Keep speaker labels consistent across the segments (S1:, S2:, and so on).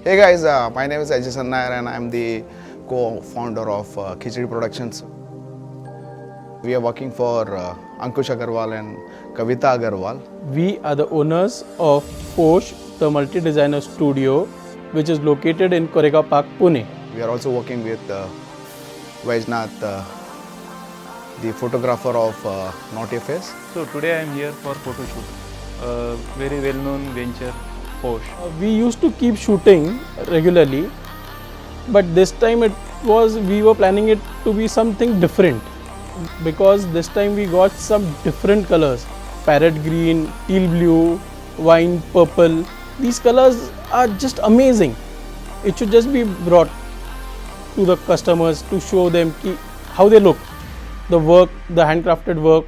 S1: Hey guys, my name is Ajay Sannayar and I'm the co-founder of Khichdi Productions. We are working for Ankush Agarwal and Kavita Agarwal.
S2: We are the owners of Posh, the multi-designer studio, which is located in Koregaon Park, Pune.
S1: We are also working with Vaijnath, the photographer of Naughty Face.
S3: So today I am here for photo shoot. Very well-known venture, Posh.
S2: We used to keep shooting regularly, but this time we were planning it to be something different, because this time we got some different colors: parrot green, teal blue, wine purple. These colors are just amazing. It should just be brought to the customers to show them how they look, the work, the handcrafted work.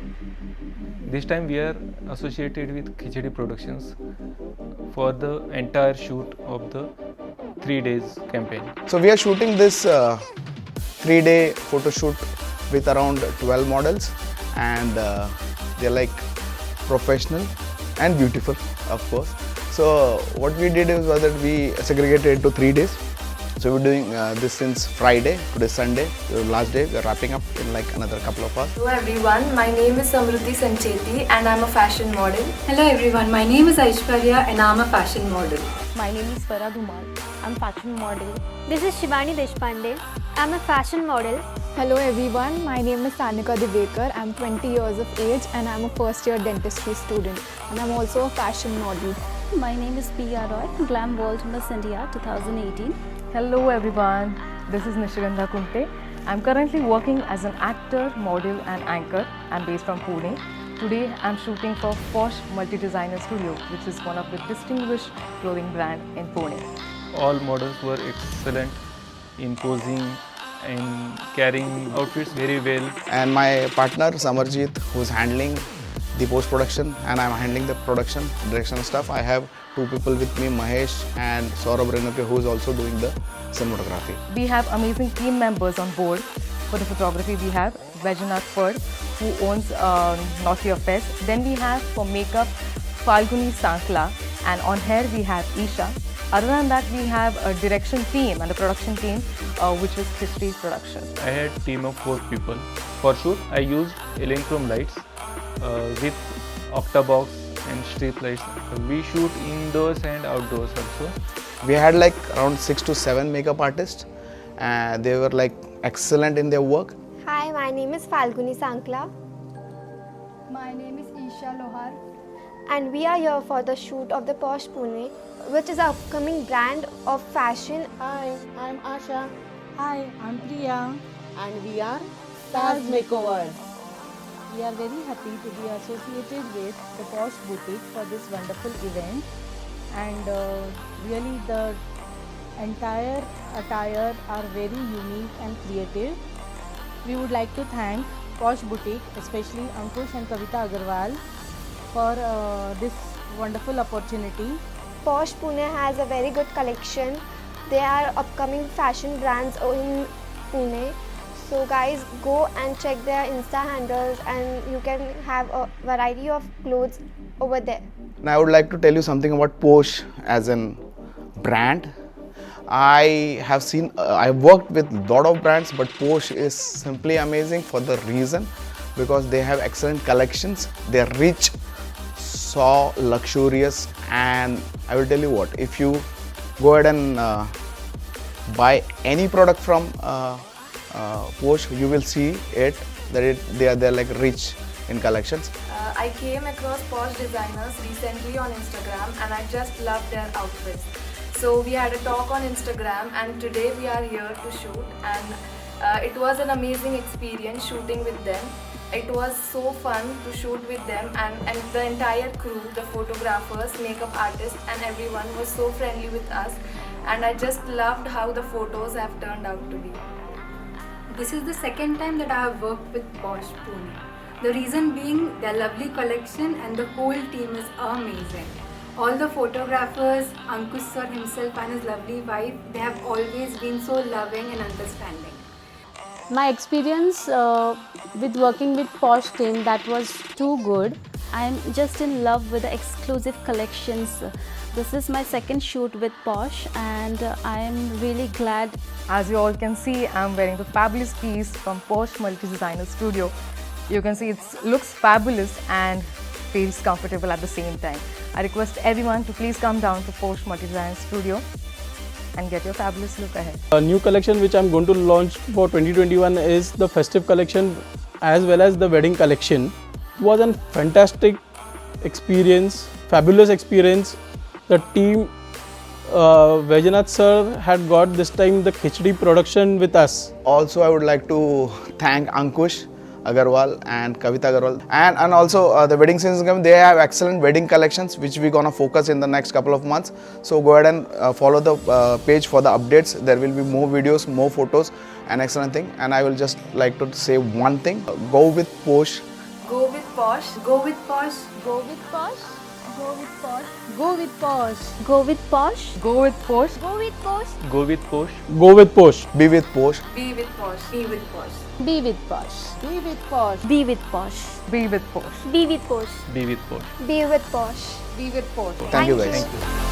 S3: This time we are associated with Khichdi Productions for the entire shoot of the 3 days campaign.
S1: So we are shooting this 3-day photo shoot with around 12 models, and they're like professional and beautiful, of course. So what we did was that we segregated into 3 days. So we're doing this since Friday. Today is Sunday, the last day. We're wrapping up in like another couple of hours.
S4: Hello everyone, my name is Samruddhi Sancheti and I'm a fashion model.
S5: Hello everyone, my name is Aishwarya and I'm a fashion model.
S6: My name is Farah Dhumal. I'm fashion model.
S7: This is Shivani Deshpande. I'm a fashion model.
S8: Hello everyone, my name is Sanika Divekar. I'm 20 years of age and I'm a first year dentistry student, and I'm also a fashion model.
S6: My name is Priya Roy, Glam World Miss India 2018.
S9: Hello everyone, this is Nishigandha Kunte. I'm currently working as an actor, model and anchor. I'm based from Pune. Today I'm shooting for Posh Multi-Designer Studio, which is one of the distinguished clothing brand in Pune.
S3: All models were excellent in posing and carrying outfits very well.
S1: And my partner Samarjit, who's handling the post-production, and I'm handling the production, direction stuff. I have 2 people with me, Mahesh and Saurabh Renuke, who is also doing the cinematography.
S9: We have amazing team members on board. For the photography we have Vaijnath Ford, who owns Naughty Face. Then we have for makeup Falguni Sankla, and on hair we have Isha. Other than that, we have a direction team and the production team, which is Khichdi Production.
S3: I had a team of 4 people. For shoot, I used Electrum lights with Octabox and strip lights. We shoot indoors and outdoors also.
S1: We had like around 6 to 7 makeup artists, and they were like excellent in their work.
S7: Hi, my name is Falguni Sankla.
S8: My name is Isha Lohar.
S7: And we are here for the shoot of the Posh Pune, which is an upcoming brand of fashion.
S5: Hi, I'm Asha.
S10: Hi, I'm Priya.
S5: And we are Taj Makeovers.
S10: We are very happy to be associated with the Posh Boutique for this wonderful event, and really the entire attire are very unique and creative. We would like to thank Posh Boutique, especially Ankush and Kavita Agarwal, for this wonderful opportunity.
S7: Posh Pune has a very good collection. They are upcoming fashion brands in Pune. So guys, go and check their Insta handles and you can have a variety of clothes over there.
S1: Now I would like to tell you something about Posh as a brand. I have seen, I worked with a lot of brands, but Posh is simply amazing for the reason because they have excellent collections. They are rich, so luxurious, and I will tell you what, if you go ahead and buy any product from Posh, you will see it that they're like rich in collections.
S4: I came across Posh designers recently on Instagram and I just love their outfits. So we had a talk on Instagram and today we are here to shoot, and it was an amazing experience shooting with them. It was so fun to shoot with them, and the entire crew, the photographers, makeup artists and everyone was so friendly with us, and I just loved how the photos have turned out to be.
S5: This is the second time that I have worked with Posh Pune. The reason being their lovely collection and the whole team is amazing. All the photographers, Ankush sir himself and his lovely wife, they have always been so loving and understanding.
S6: My experience with working with Posh team, that was too good. I'm just in love with the exclusive collections, This is my second shoot with Posh, and I am really glad.
S9: As you all can see, I'm wearing the fabulous piece from Posh Multi Designer Studio. You can see it looks fabulous and feels comfortable at the same time. I request everyone to please come down to Posh Multi Designer Studio and get your fabulous look ahead.
S2: A new collection which I'm going to launch for 2021 is the festive collection as well as the wedding collection. It was a fantastic experience, fabulous experience. The team, Vaidyanath sir had got this time the Khichdi production with us.
S1: Also, I would like to thank Ankush Agarwal and Kavita Agarwal, and also the wedding season coming. They have excellent wedding collections which we're gonna focus in the next couple of months. So go ahead and follow the page for the updates. There will be more videos, more photos, and excellent thing. And I will just like to say one thing: go with Posh.
S4: Go with Posh. Go with Posh.
S10: Go with Posh. Go with Posh. Go with Posh.
S6: Go with Posh.
S9: Go with Posh.
S5: Go with Posh.
S3: Go with Posh.
S2: Go with Posh.
S1: Be with Posh.
S4: Be with Posh. Be with Posh.
S6: Be with Posh.
S10: Be with Posh.
S6: Be with Posh.
S9: Be with Posh.
S6: Be with Posh.
S3: Be with Posh.
S7: Be with Posh.
S10: Be with Posh.
S1: Thank you guys.
S3: Thank you.